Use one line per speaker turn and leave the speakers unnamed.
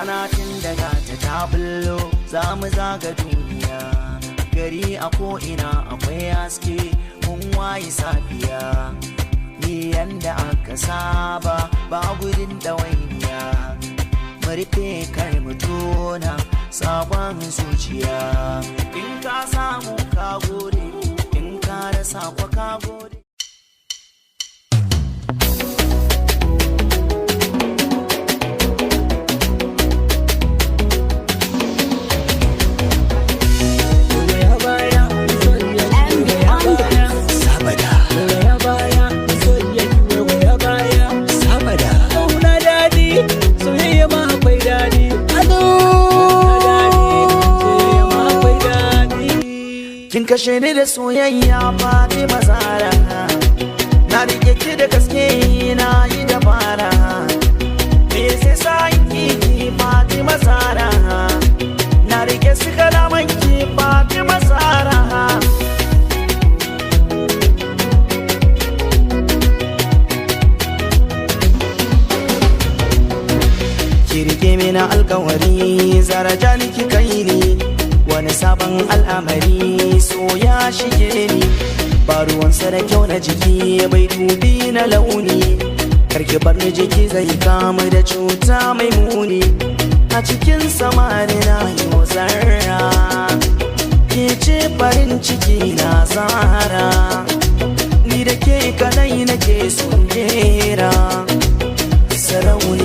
rana tun daga ta bullo za mu zaga duniya gari a ko'ina akwai haske mun waye safiya ni yanda aka saba ba gudun ɗawainiya mu rufe kai mu tona sabon zuciya in ka samu ka gode in ka rasa kwa ka gode. Kin kashe ni da soyayya Fatima Zahra, na rike ki da gaske na yi dabara, me zai sa ki Fatima Zahra, na rike su kalaman ki Fatima Zahra. Ki rike mini alkawari Zahra jani ki kai ni wani sabon al'amari so ya shige ni ba ruwansa da kyau na jiki bai dubi na launi karki bar ni jiki zai kama da cuta mai muni a cikin samari na yi zarra ke ce farin ciki na Zahra ni da ke kadai nake son jera sarauni